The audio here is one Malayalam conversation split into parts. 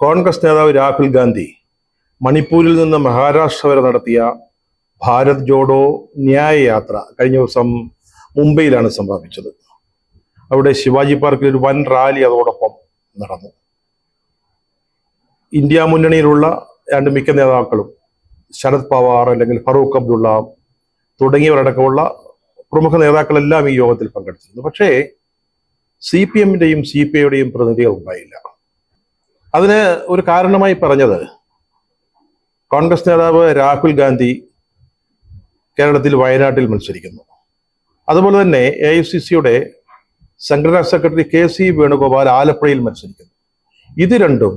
കോൺഗ്രസ് നേതാവ് രാഹുൽ ഗാന്ധി മണിപ്പൂരിൽ നിന്ന് മഹാരാഷ്ട്ര വരെ നടത്തിയ ഭാരത് ജോഡോ ന്യായ യാത്ര കഴിഞ്ഞ ദിവസം മുംബൈയിലാണ് സംഭവിച്ചത്. അവിടെ ശിവാജി പാർക്കിൽ ഒരു വൻ റാലി അതോടൊപ്പം നടന്നു. ഇന്ത്യ മുന്നണിയിലുള്ള രണ്ട് മിക്ക നേതാക്കളും ശരത് പവാർ അല്ലെങ്കിൽ ഫറൂഖ് അബ്ദുള്ള തുടങ്ങിയവരടക്കമുള്ള പ്രമുഖ നേതാക്കളെല്ലാം ഈ യോഗത്തിൽ പങ്കെടുത്തിരുന്നു. പക്ഷേ CPM-ന്റെയും CPI-യുടെയും പ്രതിനിധികൾ ഉണ്ടായില്ല. അതിന് ഒരു കാരണമായി പറഞ്ഞത് കോൺഗ്രസ് നേതാവ് രാഹുൽ ഗാന്ധി കേരളത്തിൽ വയനാട്ടിൽ മത്സരിക്കുന്നു. അതുപോലെ തന്നെ AICC-യുടെ സംഘടനാ സെക്രട്ടറി KC വേണുഗോപാൽ ആലപ്പുഴയിൽ മത്സരിക്കുന്നു. ഇത് രണ്ടും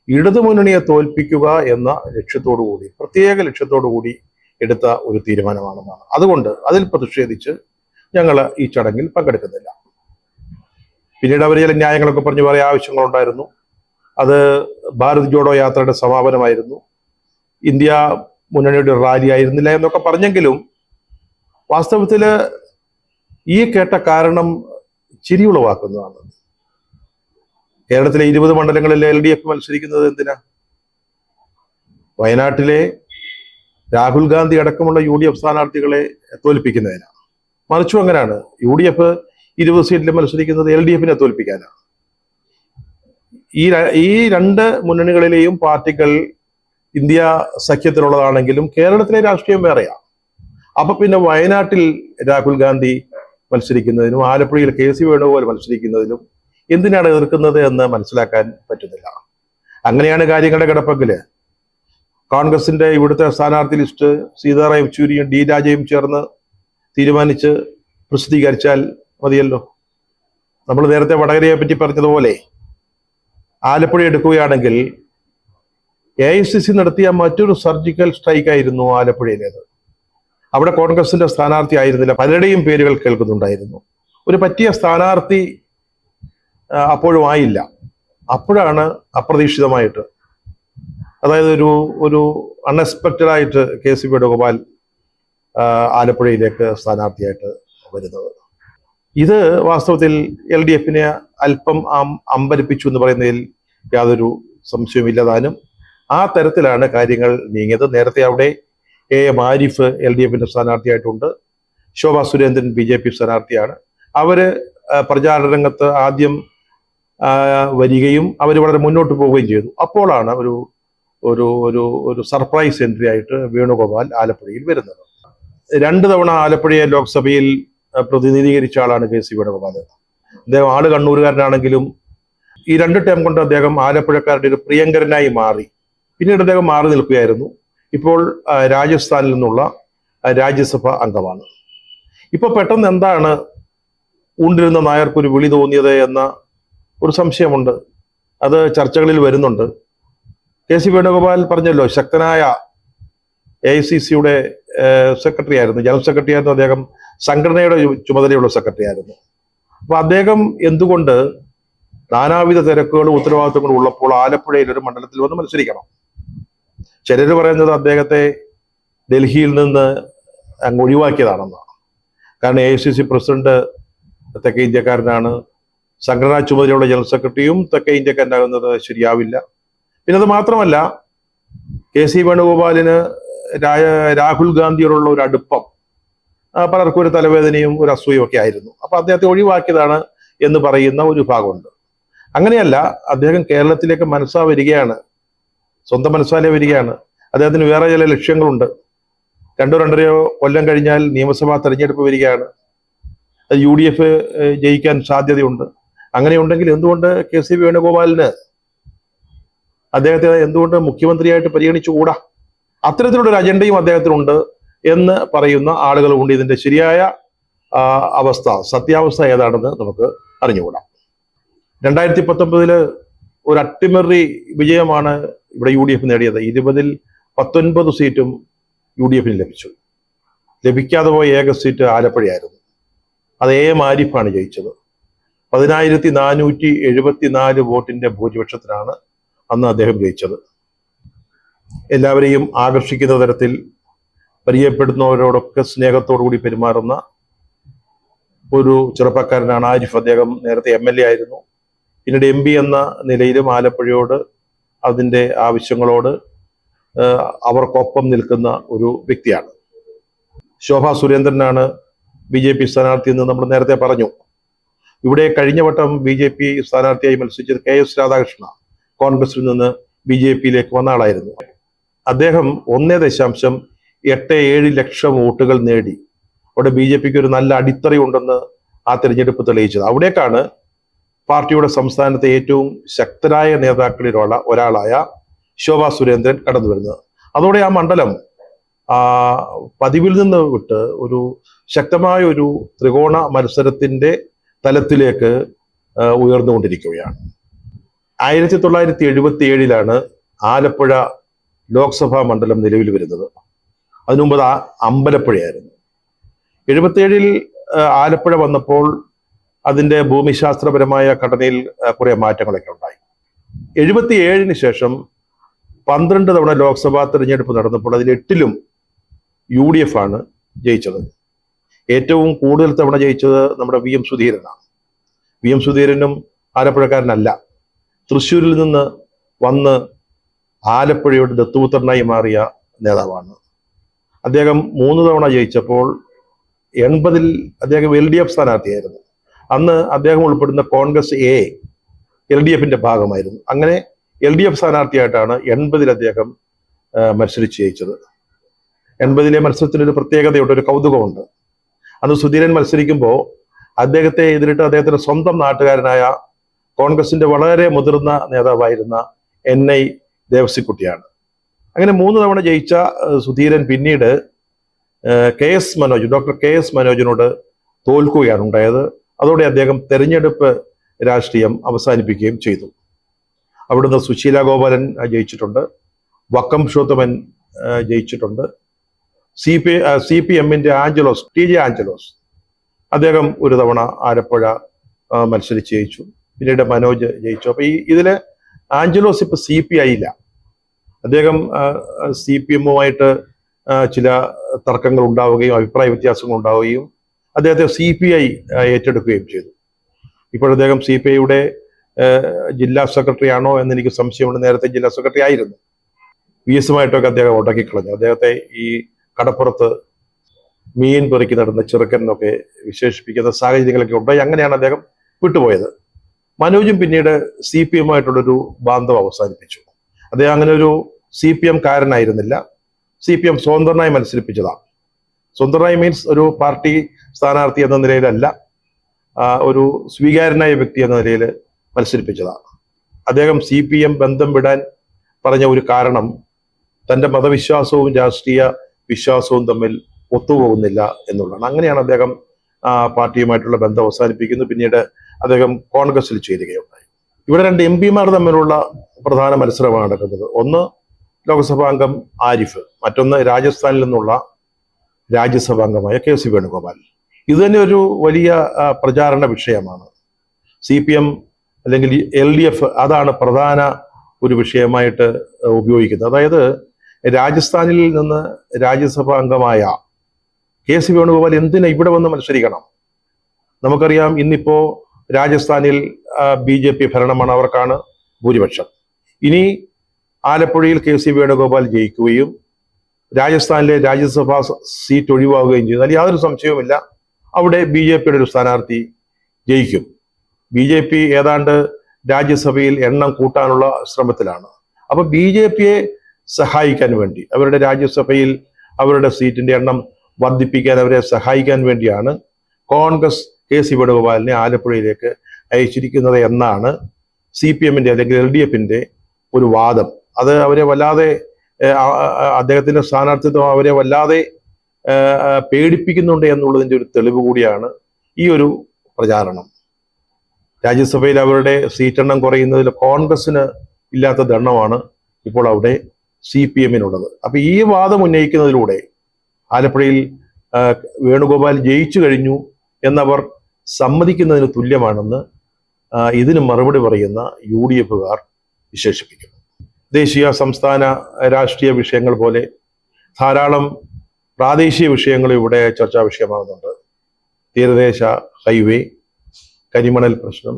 ഇടതുമുന്നണിയെ തോൽപ്പിക്കുക എന്ന ലക്ഷ്യത്തോടുകൂടി, പ്രത്യേക ലക്ഷ്യത്തോടുകൂടി എടുത്ത ഒരു തീരുമാനമാണെന്നാണ്. അതുകൊണ്ട് അതിൽ പ്രതിഷേധിച്ച് ഞങ്ങൾ ഈ ചടങ്ങിൽ പങ്കെടുക്കുന്നില്ല. പിന്നീട് അവർ ചില ന്യായങ്ങളൊക്കെ പറഞ്ഞ് കുറേ ആവശ്യങ്ങളുണ്ടായിരുന്നു. അത് ഭാരത് ജോഡോ യാത്രയുടെ സമാപനമായിരുന്നു, ഇന്ത്യ മുന്നണിയുടെ റാലി ആയിരുന്നില്ല എന്നൊക്കെ പറഞ്ഞെങ്കിലും വാസ്തവത്തിൽ ഈ കേട്ട കാരണം ചിരിയുളവാക്കുന്നതാണ്. കേരളത്തിലെ 20 മണ്ഡലങ്ങളിൽ LDF മത്സരിക്കുന്നത് എന്തിനാ? വയനാട്ടിലെ രാഹുൽ ഗാന്ധി അടക്കമുള്ള UDF സ്ഥാനാർത്ഥികളെ തോൽപ്പിക്കുന്നതിനാണ്. മറിച്ചും അങ്ങനെയാണ്. UDF 20 സീറ്റിൽ മത്സരിക്കുന്നത് LDF-നെ തോൽപ്പിക്കാനാണ്. ഈ രണ്ട് മുന്നണികളിലെയും പാർട്ടികൾ ഇന്ത്യ സഖ്യത്തിലുള്ളതാണെങ്കിലും കേരളത്തിലെ രാഷ്ട്രീയം വേറെയാണ്. അപ്പൊ പിന്നെ വയനാട്ടിൽ രാഹുൽ ഗാന്ധി മത്സരിക്കുന്നതിനും ആലപ്പുഴയിൽ KC വേണുഗോപാൽ മത്സരിക്കുന്നതിനും എന്തിനാണ് എതിർക്കുന്നത് എന്ന് മനസ്സിലാക്കാൻ പറ്റുന്നില്ല. അങ്ങനെയാണ് കാര്യങ്ങളുടെ കിടപ്പെങ്കില് കോൺഗ്രസിന്റെ ഇവിടുത്തെ സ്ഥാനാർത്ഥി ലിസ്റ്റ് സീതാറാം യെച്ചൂരിയും D രാജയും ചേർന്ന് തീരുമാനിച്ച് പ്രസിദ്ധീകരിച്ചാൽ മതിയല്ലോ. നമ്മൾ നേരത്തെ വടകരയെ പറ്റി പറഞ്ഞതുപോലെ ആലപ്പുഴ എടുക്കുകയാണെങ്കിൽ AICC നടത്തിയ മറ്റൊരു സർജിക്കൽ സ്ട്രൈക്ക് ആയിരുന്നു ആലപ്പുഴയിലേത്. അവിടെ കോൺഗ്രസിന്റെ സ്ഥാനാർത്ഥി ആയിരുന്നില്ല, പലരുടെയും പേരുകൾ കേൾക്കുന്നുണ്ടായിരുന്നു. ഒരു പറ്റിയ സ്ഥാനാർത്ഥി അപ്പോഴും ആയില്ല. അപ്പോഴാണ് അപ്രതീക്ഷിതമായിട്ട്, അതായത് ഒരു അൺഎക്സ്പെക്റ്റഡ് ആയിട്ട് KC വേണുഗോപാൽ ആലപ്പുഴയിലേക്ക് സ്ഥാനാർത്ഥിയായിട്ട് വരുന്നത്. ഇത് വാസ്തവത്തിൽ LDF-നെ അല്പം അമ്പരിപ്പിച്ചു എന്ന് പറയുന്നതിൽ യാതൊരു സംശയവുമില്ല. താനും ആ തരത്തിലാണ് കാര്യങ്ങൾ നീങ്ങിയത്. നേരത്തെ അവിടെ AM ആരിഫ് LDF-ന്റെ സ്ഥാനാർത്ഥിയായിട്ടുണ്ട്, ശോഭാ സുരേന്ദ്രൻ BJP സ്ഥാനാർത്ഥിയാണ്. അവര് പ്രചാരണ രംഗത്ത് ആദ്യം വരികയും അവർ വളരെ മുന്നോട്ട് പോവുകയും ചെയ്തു. അപ്പോഴാണ് ഒരു ഒരു ഒരു ഒരു സർപ്രൈസ് എൻട്രി ആയിട്ട് വേണുഗോപാൽ ആലപ്പുഴയിൽ വരുന്നത്. 2 തവണ ആലപ്പുഴയെ ലോക്സഭയിൽ പ്രതിനിധീകരിച്ച ആളാണ് KC വേണുഗോപാൽ. അദ്ദേഹം ആള് കണ്ണൂരുകാരനാണെങ്കിലും ഈ 2 ടേം കൊണ്ട് അദ്ദേഹം ആലപ്പുഴക്കാരുടെ ഒരു പ്രിയങ്കരനായി മാറി. പിന്നീട് അദ്ദേഹം മാറി നിൽക്കുകയായിരുന്നു. ഇപ്പോൾ രാജസ്ഥാനിൽ നിന്നുള്ള രാജ്യസഭ അംഗമാണ്. ഇപ്പൊ പെട്ടെന്ന് എന്താണ് ഉണ്ടിരുന്ന നായർക്കൊരു വിളി തോന്നിയത് എന്ന ഒരു സംശയമുണ്ട്. അത് ചർച്ചകളിൽ വരുന്നുണ്ട്. KC വേണുഗോപാൽ പറഞ്ഞല്ലോ, ശക്തനായ AICC-യുടെ സെക്രട്ടറി ആയിരുന്നു, ജനറൽ സെക്രട്ടറി ആയിരുന്നു. അദ്ദേഹം സംഘടനയുടെ ചുമതലയുള്ള സെക്രട്ടറി ആയിരുന്നു. അപ്പൊ അദ്ദേഹം എന്തുകൊണ്ട് നാനാവിധ തിരക്കുകളും ഉത്തരവാദിത്വങ്ങളും ഉള്ളപ്പോൾ ആലപ്പുഴയിൽ ഒരു മണ്ഡലത്തിൽ വന്ന് മത്സരിക്കണം? ചിലർ പറയുന്നത് അദ്ദേഹത്തെ ഡൽഹിയിൽ നിന്ന് അങ്ങ് ഒഴിവാക്കിയതാണെന്നാണ്. കാരണം AICC പ്രസിഡന്റ് തെക്കേ ഇന്ത്യക്കാരനാണ്, സംഘടനാ ചുമതലയുള്ള ജനറൽ സെക്രട്ടറിയും തെക്കേ ഇന്ത്യക്കാരനാകുന്നത് ശരിയാവില്ല. പിന്നെ അത് മാത്രമല്ല, KC വേണുഗോപാലിന് രാഹുൽ ഗാന്ധിയോടുള്ള ഒരു അടുപ്പം പലർക്കും ഒരു തലവേദനയും ഒരു അസൂയും ഒക്കെ ആയിരുന്നു. അപ്പൊ അദ്ദേഹത്തെ ഒഴിവാക്കിയതാണ് എന്ന് പറയുന്ന ഒരു ഭാഗമുണ്ട്. അങ്ങനെയല്ല, അദ്ദേഹം കേരളത്തിലേക്ക് മനസ്സാ വരികയാണ്, സ്വന്തം മനസ്സാലെ വരികയാണ്. അദ്ദേഹത്തിന് വേറെ ചില ലക്ഷ്യങ്ങളുണ്ട്. 2-2.5 കൊല്ലം കഴിഞ്ഞാൽ നിയമസഭാ തെരഞ്ഞെടുപ്പ് വരികയാണ്. അത് UDF ജയിക്കാൻ സാധ്യതയുണ്ട്. അങ്ങനെയുണ്ടെങ്കിൽ എന്തുകൊണ്ട് KC വേണുഗോപാലിന് അദ്ദേഹത്തെ എന്തുകൊണ്ട് മുഖ്യമന്ത്രിയായിട്ട് പരിഗണിച്ചുകൂടാ? അത്തരത്തിലുള്ളൊരു അജണ്ടയും അദ്ദേഹത്തിനുണ്ട് എന്ന് പറയുന്ന ആളുകളുണ്ട്. ഇതിന്റെ ശരിയായ അവസ്ഥ, സത്യാവസ്ഥ ഏതാണെന്ന് നമുക്ക് അറിഞ്ഞുകൂടാ. 2019 ഒരു അട്ടിമറി വിജയമാണ് ഇവിടെ UDF നേടിയത്. 20-ൽ 19 സീറ്റും UDF-ന് ലഭിച്ചു. ലഭിക്കാതെ പോയ ഏക സീറ്റ് ആലപ്പുഴയായിരുന്നു. അത് AM ആരിഫാണ് ജയിച്ചത്. 10,474 വോട്ടിന്റെ ഭൂരിപക്ഷത്തിനാണ് അന്ന് അദ്ദേഹം ജയിച്ചത്. എല്ലാവരെയും ആകർഷിക്കുന്ന തരത്തിൽ പരിചയപ്പെടുന്നവരോടൊക്കെ സ്നേഹത്തോടുകൂടി പെരുമാറുന്ന ഒരു ചെറുപ്പക്കാരനാണ് ആരിഫ്. അദ്ദേഹം നേരത്തെ MLA ആയിരുന്നു, പിന്നീട് MP എന്ന നിലയിലും ആലപ്പുഴയോട് അതിൻ്റെ ആവശ്യങ്ങളോട് അവർക്കൊപ്പം നിൽക്കുന്ന ഒരു വ്യക്തിയാണ്. ശോഭാ സുരേന്ദ്രനാണ് BJP സ്ഥാനാർത്ഥി എന്ന് നമ്മൾ നേരത്തെ പറഞ്ഞു. ഇവിടെ കഴിഞ്ഞ വട്ടം BJP സ്ഥാനാർത്ഥിയായി മത്സരിച്ചത് KS രാധാകൃഷ്ണ, കോൺഗ്രസിൽ നിന്ന് BJPയിലേക്ക് വന്ന ആളായിരുന്നു. അദ്ദേഹം 1.87 ലക്ഷം വോട്ടുകൾ നേടി അവിടെ BJPക്ക് ഒരു നല്ല അടിത്തറയുണ്ടെന്ന് ആ തെരഞ്ഞെടുപ്പ് തെളിയിച്ചത്. അവിടേക്കാണ് പാർട്ടിയുടെ സംസ്ഥാനത്തെ ഏറ്റവും ശക്തരായ നേതാക്കളിലുള്ള ഒരാളായ ശോഭാ സുരേന്ദ്രൻ കടന്നു വരുന്നത്. അതോടെ ആ മണ്ഡലം പതിവിൽ നിന്ന് വിട്ട് ഒരു ശക്തമായ ഒരു ത്രികോണ മത്സരത്തിന്റെ തലത്തിലേക്ക് ഉയർന്നുകൊണ്ടിരിക്കുകയാണ്. 1977 ആലപ്പുഴ ലോക്സഭാ മണ്ഡലം നിലവിൽ വരുന്നത്. അതിനുമുമ്പ് അമ്പലപ്പുഴയായിരുന്നു. 77 ആലപ്പുഴ വന്നപ്പോൾ അതിൻ്റെ ഭൂമിശാസ്ത്രപരമായ ഘടനയിൽ കുറെ മാറ്റങ്ങളൊക്കെ ഉണ്ടായി. 77 ശേഷം 12 തവണ ലോക്സഭാ തെരഞ്ഞെടുപ്പ് നടന്നപ്പോൾ അതിൽ 8ലും UDF ആണ് ജയിച്ചത്. ഏറ്റവും കൂടുതൽ തവണ ജയിച്ചത് നമ്മുടെ VM സുധീരനാണ്. VM സുധീരനും ആലപ്പുഴക്കാരനല്ല, തൃശ്ശൂരിൽ നിന്ന് വന്ന് ആലപ്പുഴയുടെ ദത്തുപുത്രനായി മാറിയ നേതാവാണ്. അദ്ദേഹം 3 തവണ ജയിച്ചപ്പോൾ 80 അദ്ദേഹം LDF സ്ഥാനാർത്ഥിയായിരുന്നു. അന്ന് അദ്ദേഹം ഉൾപ്പെടുന്ന കോൺഗ്രസ് LDFന്റെ ഭാഗമായിരുന്നു. അങ്ങനെ LDF സ്ഥാനാർത്ഥിയായിട്ടാണ് 80 അദ്ദേഹം മത്സരിച്ച് ജയിച്ചത്. 80 മത്സരത്തിനൊരു പ്രത്യേകതയുണ്ട്, ഒരു കൗതുകമുണ്ട്. അന്ന് സുധീരൻ മത്സരിക്കുമ്പോൾ അദ്ദേഹത്തെ എതിരിട്ട് അദ്ദേഹത്തിന്റെ സ്വന്തം നാട്ടുകാരനായ കോൺഗ്രസിന്റെ വളരെ മുതിർന്ന നേതാവായിരുന്ന NI ദേവസിക്കുട്ടിയാണ്. അങ്ങനെ 3 തവണ ജയിച്ച സുധീരൻ പിന്നീട് ഡോക്ടർ KS മനോജിനോട് തോൽക്കുകയാണ് ഉണ്ടായത്. അതോടെ അദ്ദേഹം തെരഞ്ഞെടുപ്പ് രാഷ്ട്രീയം അവസാനിപ്പിക്കുകയും ചെയ്തു. അവിടുന്ന് സുശീല ഗോപാലൻ ജയിച്ചിട്ടുണ്ട്, വക്കം പുരുഷോത്തമൻ ജയിച്ചിട്ടുണ്ട്, CPMന്റെ TJ ആഞ്ചലോസ് അദ്ദേഹം ഒരു തവണ ആലപ്പുഴ മത്സരിച്ച് ജയിച്ചു. പിന്നീട് മനോജ് ജയിച്ചു. അപ്പൊ ഇതില് ആഞ്ചലോസ് ഇപ്പൊ CPI ഇല്ല. അദ്ദേഹം CPMുമായിട്ട് ചില തർക്കങ്ങൾ ഉണ്ടാവുകയും അഭിപ്രായ വ്യത്യാസങ്ങൾ ഉണ്ടാവുകയും അദ്ദേഹത്തെ CPI ഏറ്റെടുക്കുകയും ചെയ്തു. ഇപ്പോഴദ്ദേഹം CPIയുടെ ജില്ലാ സെക്രട്ടറി ആണോ എന്ന് എനിക്ക് സംശയമുണ്ട്. നേരത്തെ ജില്ലാ സെക്രട്ടറി ആയിരുന്നു. VSമായിട്ടൊക്കെ അദ്ദേഹം ഉടക്കിക്കളഞ്ഞു. അദ്ദേഹത്തെ ഈ കടപ്പുറത്ത് മീൻ പെറുക്കി നടന്ന ചെറുക്കൻ എന്നൊക്കെ വിശേഷിപ്പിക്കുന്ന സാഹചര്യങ്ങളൊക്കെ ഉണ്ടായി. അങ്ങനെയാണ് അദ്ദേഹം വിട്ടുപോയത്. മനോജും പിന്നീട് CPMമായിട്ടുള്ളൊരു ബാന്ധവം അവസാനിപ്പിച്ചു. അദ്ദേഹം അങ്ങനെ ഒരു CPM കാരനായിരുന്നില്ല. CPM സ്വതന്ത്രനായി മത്സരിപ്പിച്ചതാണ്. സ്വതന്ത്രനായി മീൻസ് ഒരു പാർട്ടി സ്ഥാനാർത്ഥി എന്ന നിലയിലല്ല, ഒരു സ്വീകാര്യനായ വ്യക്തി എന്ന നിലയിൽ മത്സരിപ്പിച്ചതാണ്. അദ്ദേഹം CPM ബന്ധം വിടാൻ പറഞ്ഞ ഒരു കാരണം തൻ്റെ മതവിശ്വാസവും രാഷ്ട്രീയ വിശ്വാസവും തമ്മിൽ ഒത്തുപോകുന്നില്ല എന്നുള്ളതാണ്. അങ്ങനെയാണ് അദ്ദേഹം പാർട്ടിയുമായിട്ടുള്ള ബന്ധം അവസാനിപ്പിക്കുന്നത്. പിന്നീട് അദ്ദേഹം കോൺഗ്രസിൽ ചേരുകയുണ്ടായി. ഇവിടെ 2 MPമാർ തമ്മിലുള്ള പ്രധാന മത്സരമാണ് നടക്കുന്നത്. ഒന്ന് ലോക്സഭാംഗം ആരിഫ്, മറ്റൊന്ന് രാജസ്ഥാനിൽ നിന്നുള്ള രാജ്യസഭാംഗമായ KC വേണുഗോപാൽ. ഇത് തന്നെ ഒരു വലിയ പ്രചാരണ വിഷയമാണ്. CPM അല്ലെങ്കിൽ LDF അതാണ് പ്രധാന ഒരു വിഷയമായിട്ട് ഉപയോഗിക്കുന്നത്. അതായത് രാജസ്ഥാനിൽ നിന്ന് രാജ്യസഭാ അംഗമായ KC വേണുഗോപാൽ എന്തിനാ ഇവിടെ വന്ന് മത്സരിക്കണം? നമുക്കറിയാം, ഇന്നിപ്പോ രാജസ്ഥാനിൽ BJP ഭരണമാണ്, അവർക്കാണ് ഭൂരിപക്ഷം. ഇനി ആലപ്പുഴയിൽ KC വേണുഗോപാൽ ജയിക്കുകയും രാജസ്ഥാനിലെ രാജ്യസഭാ സീറ്റ് ഒഴിവാകുകയും ചെയ്തു. അതിൽ യാതൊരു സംശയവുമില്ല, അവിടെ BJPയുടെ ഒരു സ്ഥാനാർത്ഥി ജയിക്കും. BJP ഏതാണ്ട് രാജ്യസഭയിൽ എണ്ണം കൂട്ടാനുള്ള ശ്രമത്തിലാണ്. അപ്പൊ BJPയെ സഹായിക്കാൻ വേണ്ടി, അവരുടെ രാജ്യസഭയിൽ അവരുടെ സീറ്റിന്റെ എണ്ണം വർദ്ധിപ്പിക്കാൻ അവരെ സഹായിക്കാൻ വേണ്ടിയാണ് കോൺഗ്രസ് KC വേണുഗോപാലിനെ ആലപ്പുഴയിലേക്ക് അയച്ചിരിക്കുന്നത് എന്നാണ് CPMന്റെ അല്ലെങ്കിൽ LDFന്റെ ഒരു വാദം. അത് അവരെ വല്ലാതെ, അദ്ദേഹത്തിന്റെ സ്ഥാനാർത്ഥിത്വം അവരെ വല്ലാതെ പേടിപ്പിക്കുന്നുണ്ട് എന്നുള്ളതിന്റെ ഒരു തെളിവ് കൂടിയാണ് ഈ ഒരു പ്രചാരണം. രാജ്യസഭയിൽ അവരുടെ സീറ്റെണ്ണം കുറയുന്നതിൽ കോൺഗ്രസിന് ഇല്ലാത്ത എണ്ണമാണ് ഇപ്പോൾ അവിടെ CPMനുള്ളത്. അപ്പൊ ഈ വാദം ഉന്നയിക്കുന്നതിലൂടെ ആലപ്പുഴയിൽ വേണുഗോപാൽ ജയിച്ചു കഴിഞ്ഞു എന്നവർ സമ്മതിക്കുന്നതിന് തുല്യമാണെന്ന് ഇതിന് മറുപടി പറയുന്ന UDFകാർ വിശേഷിപ്പിക്കുന്നു. ദേശീയ സംസ്ഥാന രാഷ്ട്രീയ വിഷയങ്ങൾ പോലെ ധാരാളം പ്രാദേശിക വിഷയങ്ങൾ ഇവിടെ ചർച്ചാ വിഷയമാകുന്നുണ്ട്. തീരദേശ ഹൈവേ, കരിമണൽ പ്രശ്നം,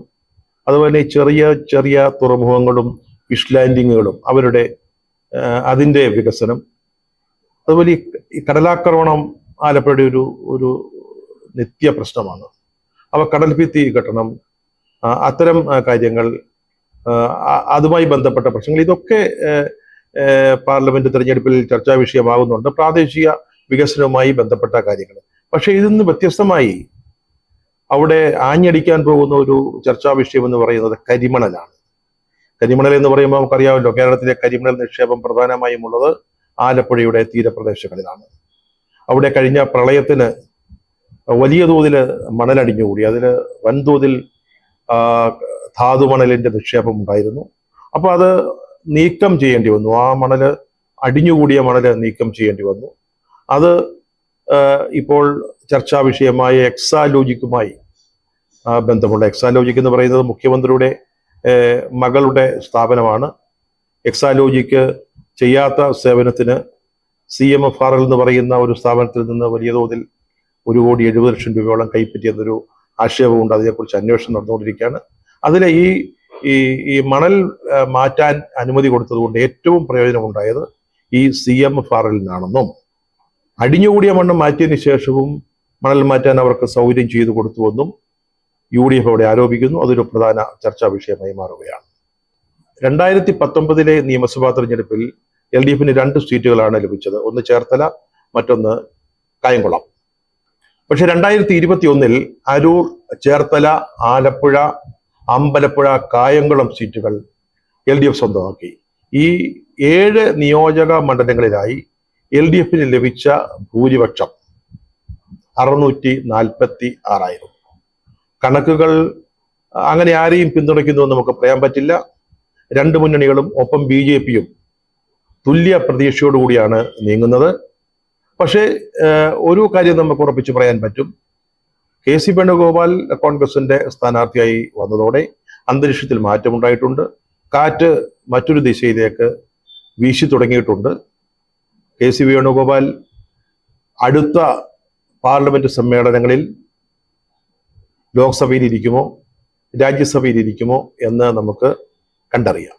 അതുപോലെ ചെറിയ ചെറിയ തുറമുഖങ്ങളും ഫിഷ് ലാൻഡിങ്ങുകളും അവരുടെ അതിൻ്റെ വികസനം, അതുപോലെ ഈ കടലാക്രമണം ആലപ്പുഴയുടെ ഒരു നിത്യ പ്രശ്നമാണ്. അവ കടൽ ഭിത്തി കെട്ടണം, അത്തരം കാര്യങ്ങൾ, അതുമായി ബന്ധപ്പെട്ട പ്രശ്നങ്ങൾ, ഇതൊക്കെ പാർലമെന്റ് തെരഞ്ഞെടുപ്പിൽ ചർച്ചാ വിഷയമാകുന്നുണ്ട്, പ്രാദേശിക വികസനവുമായി ബന്ധപ്പെട്ട കാര്യങ്ങൾ. പക്ഷെ ഇതിൽ നിന്ന് വ്യത്യസ്തമായി അവിടെ ആഞ്ഞടിക്കാൻ പോകുന്ന ഒരു ചർച്ചാ വിഷയം എന്ന് പറയുന്നത് കരിമണലാണ്. കരിമണൽ എന്ന് പറയുമ്പോൾ നമുക്കറിയാമല്ലോ, കേരളത്തിലെ കരിമണൽ നിക്ഷേപം പ്രധാനമായും ഉള്ളത് ആലപ്പുഴയുടെ തീരപ്രദേശങ്ങളിലാണ്. അവിടെ കഴിഞ്ഞ പ്രളയത്തിന് വലിയ തോതിൽ മണലടിഞ്ഞുകൂടി, അതിൽ വൻതോതിൽ ധാതുമണലിന്റെ നിക്ഷേപം ഉണ്ടായിരുന്നു. അപ്പോൾ അത് നീക്കം ചെയ്യേണ്ടി വന്നു. ആ മണല്, അടിഞ്ഞുകൂടിയ മണല് നീക്കം ചെയ്യേണ്ടി വന്നു. അത് ഇപ്പോൾ ചർച്ചാ വിഷയമായ എക്സാലോജിക്കുമായി ബന്ധമുള്ള, എക്സാലോജിക് എന്ന് പറയുന്നത് മുഖ്യമന്ത്രിയുടെ മകളുടെ സ്ഥാപനമാണ്. എക്സാലോജിക്ക് ചെയ്യാത്ത സേവനത്തിന് CMFRL എന്ന് പറയുന്ന ഒരു സ്ഥാപനത്തിൽ നിന്ന് വലിയ തോതിൽ 1,70,00,000 രൂപയോളം കൈപ്പറ്റിയെന്നൊരു ആക്ഷേപമുണ്ട്. അതിനെക്കുറിച്ച് അന്വേഷണം നടന്നുകൊണ്ടിരിക്കുകയാണ്. അതിലെ ഈ മണൽ മാറ്റാൻ അനുമതി കൊടുത്തതുകൊണ്ട് ഏറ്റവും പ്രയോജനമുണ്ടായത് ഈ CMFRL-നാണെന്നും, അടിഞ്ഞുകൂടിയ മണ്ണ് മാറ്റിയതിനു ശേഷവും മണൽ മാറ്റാൻ അവർക്ക് സൗകര്യം ചെയ്തു കൊടുത്തുവെന്നും UDF അവിടെ ആരോപിക്കുന്നു. അതൊരു പ്രധാന ചർച്ചാ വിഷയമായി മാറുകയാണ്. 2019 നിയമസഭാ തെരഞ്ഞെടുപ്പിൽ LDF-ന് 2 സീറ്റുകളാണ് ലഭിച്ചത്. ഒന്ന് ചേർത്തല, മറ്റൊന്ന് കായംകുളം. പക്ഷെ 2021 അരൂർ, ചേർത്തല, ആലപ്പുഴ, അമ്പലപ്പുഴ, കായംകുളം സീറ്റുകൾ LDF സ്വന്തമാക്കി. ഈ 7 നിയോജക മണ്ഡലങ്ങളിലായി LDF-ന് ലഭിച്ച ഭൂരിപക്ഷം 646,000. കണക്കുകൾ അങ്ങനെ ആരെയും പിന്തുണയ്ക്കുന്നുവെന്ന് നമുക്ക് പറയാൻ പറ്റില്ല. 2 മുന്നണികളും ഒപ്പം BJP-യും തുല്യ പ്രതീക്ഷയോടുകൂടിയാണ് നീങ്ങുന്നത്. പക്ഷേ ഒരു കാര്യം നമുക്ക് ഉറപ്പിച്ച് പറയാൻ പറ്റും, KC വേണുഗോപാൽ കോൺഗ്രസിന്റെ സ്ഥാനാർത്ഥിയായി വന്നതോടെ അന്തരീക്ഷത്തിൽ മാറ്റമുണ്ടായിട്ടുണ്ട്. കാറ്റ് മറ്റൊരു ദിശയിലേക്ക് വീശി തുടങ്ങിയിട്ടുണ്ട്. KC വേണുഗോപാൽ അടുത്ത പാർലമെന്റ് സമ്മേളനങ്ങളിൽ ലോക്സഭയിൽ ഇരിക്കുമോ രാജ്യസഭയിൽ ഇരിക്കുമോ എന്ന് നമുക്ക് കണ്ടറിയാം.